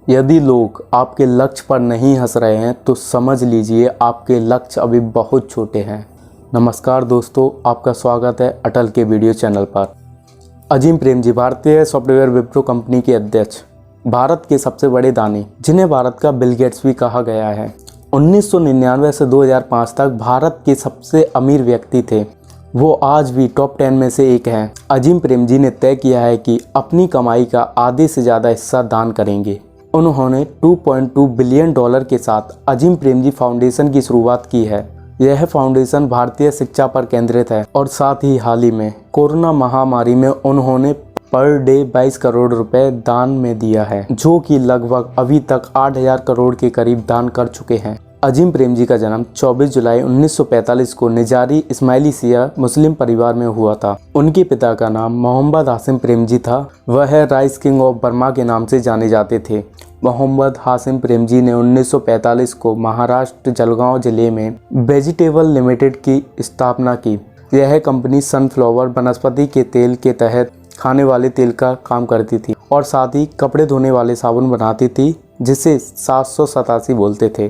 यदि लोग आपके लक्ष्य पर नहीं हंस रहे हैं तो समझ लीजिए आपके लक्ष्य अभी बहुत छोटे हैं। नमस्कार दोस्तों, आपका स्वागत है अटल के वीडियो चैनल पर। अजीम प्रेमजी भारतीय सॉफ्टवेयर विप्रो कंपनी के अध्यक्ष, भारत के सबसे बड़े दानी, जिन्हें भारत का बिल गेट्स भी कहा गया है, 1999 से 2005 तक भारत के सबसे अमीर व्यक्ति थे। वो आज भी टॉप 10 में से एक हैं। अजीम प्रेमजी ने तय किया है कि अपनी कमाई का आधे से ज़्यादा हिस्सा दान करेंगे। उन्होंने $2.2 बिलियन के साथ अजीम प्रेमजी फाउंडेशन की शुरुआत की है। यह फाउंडेशन भारतीय शिक्षा पर केंद्रित है और साथ ही हाल ही में कोरोना महामारी में उन्होंने पर डे 22 करोड़ रुपए दान में दिया है, जो कि लगभग अभी तक 8,000 करोड़ के करीब दान कर चुके हैं। अजीम प्रेमजी का जन्म 24 जुलाई 1945 को निजारी इस्माइली शिया मुस्लिम परिवार में हुआ था। उनके पिता का नाम मोहम्मद हाशिम प्रेमजी था। वह राइस किंग ऑफ बर्मा के नाम से जाने जाते थे। मोहम्मद हाशिम प्रेमजी ने 1945 को महाराष्ट्र जलगांव जिले में वेजिटेबल लिमिटेड की स्थापना की। यह कंपनी सनफ्लावर वनस्पति के तेल के तहत खाने वाले तेल का काम करती थी और साथ ही कपड़े धोने वाले साबुन बनाती थी, जिसे 787 बोलते थे।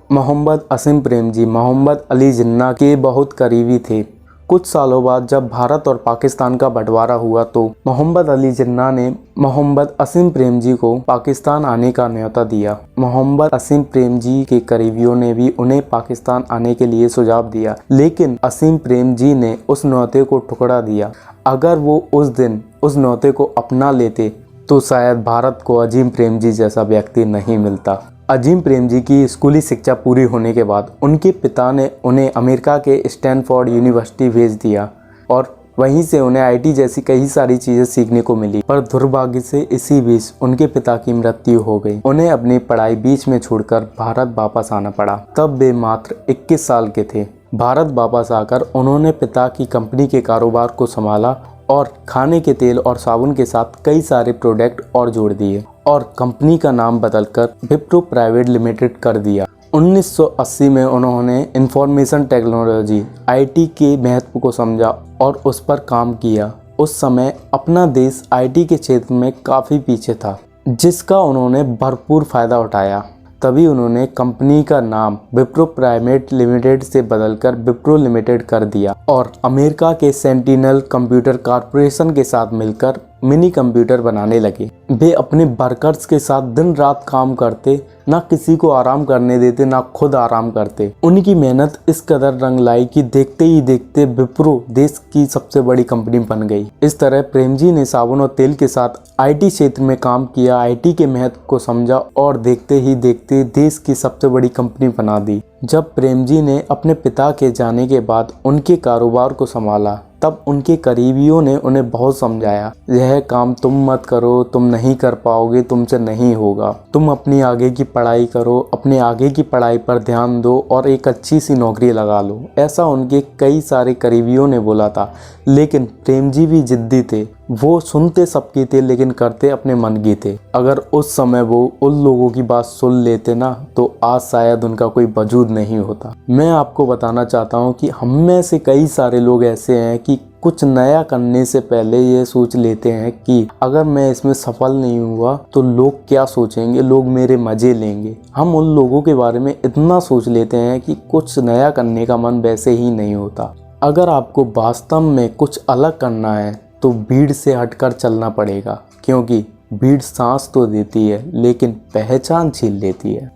मोहम्मद असीम प्रेमजी मोहम्मद अली जिन्ना के बहुत करीबी थे। कुछ सालों बाद जब भारत और पाकिस्तान का बंटवारा हुआ तो मोहम्मद अली जिन्ना ने मोहम्मद असीम प्रेमजी को पाकिस्तान आने का न्योता दिया। मोहम्मद असीम प्रेमजी के करीबियों ने भी उन्हें पाकिस्तान आने के लिए सुझाव दिया, लेकिन असीम प्रेमजी ने उस न्योते को ठुकरा दिया। अगर वो उस दिन उस न्योते को अपना लेते तो शायद भारत को अजीम प्रेमजी जैसा व्यक्ति नहीं मिलता। अजीम प्रेमजी की स्कूली शिक्षा पूरी होने के बाद उनके पिता ने उन्हें अमेरिका के स्टैनफोर्ड यूनिवर्सिटी भेज दिया और वहीं से उन्हें आईटी जैसी कई सारी चीज़ें सीखने को मिली। पर दुर्भाग्य से इसी बीच उनके पिता की मृत्यु हो गई। उन्हें अपनी पढ़ाई बीच में छोड़कर भारत वापस आना पड़ा। तब वे मात्र 21 साल के थे। भारत वापस आकर उन्होंने पिता की कंपनी के कारोबार को संभाला और खाने के तेल और साबुन के साथ कई सारे प्रोडक्ट और जोड़ दिए और कंपनी का नाम बदलकर विप्रो प्राइवेट लिमिटेड कर दिया। 1980 में उन्होंने इंफॉर्मेशन टेक्नोलॉजी आईटी के महत्व को समझा और उस पर काम किया। उस समय अपना देश आईटी के क्षेत्र में काफ़ी पीछे था, जिसका उन्होंने भरपूर फ़ायदा उठाया। तभी उन्होंने कंपनी का नाम विप्रो प्राइवेट लिमिटेड से बदलकर विप्रो लिमिटेड कर दिया और अमेरिका के सेंटिनल कंप्यूटर कॉरपोरेशन के साथ मिलकर मिनी कंप्यूटर बनाने लगे। वे अपने वर्कर्स के साथ दिन रात काम करते, ना किसी को आराम करने देते, ना खुद आराम करते। उनकी मेहनत इस कदर रंग लाई कि देखते ही देखते विप्रो देश की सबसे बड़ी कंपनी बन गई। इस तरह प्रेमजी ने साबुन और तेल के साथ आईटी क्षेत्र में काम किया, आईटी के महत्व को समझा और देखते ही देखते देश की सबसे बड़ी कंपनी बना दी। जब प्रेमजी ने अपने पिता के जाने के बाद उनके कारोबार को संभाला, तब उनके करीबियों ने उन्हें बहुत समझाया, यह काम तुम मत करो, तुम नहीं कर पाओगे, तुमसे नहीं होगा, तुम अपनी आगे की पढ़ाई करो, अपने आगे की पढ़ाई पर ध्यान दो और एक अच्छी सी नौकरी लगा लो। ऐसा उनके कई सारे करीबियों ने बोला था, लेकिन प्रेमजी भी जिद्दी थे। वो सुनते सबकी थे लेकिन करते अपने मन की थे। अगर उस समय वो उन लोगों की बात सुन लेते ना, तो आज शायद उनका कोई वजूद नहीं होता। मैं आपको बताना चाहता हूँ कि हम में से कई सारे लोग ऐसे हैं कि कुछ नया करने से पहले ये सोच लेते हैं कि अगर मैं इसमें सफल नहीं हुआ तो लोग क्या सोचेंगे, लोग मेरे मज़े लेंगे। हम उन लोगों के बारे में इतना सोच लेते हैं कि कुछ नया करने का मन वैसे ही नहीं होता। अगर आपको वास्तव में कुछ अलग करना है तो भीड़ से हटकर चलना पड़ेगा, क्योंकि भीड़ सांस तो देती है लेकिन पहचान छीन लेती है।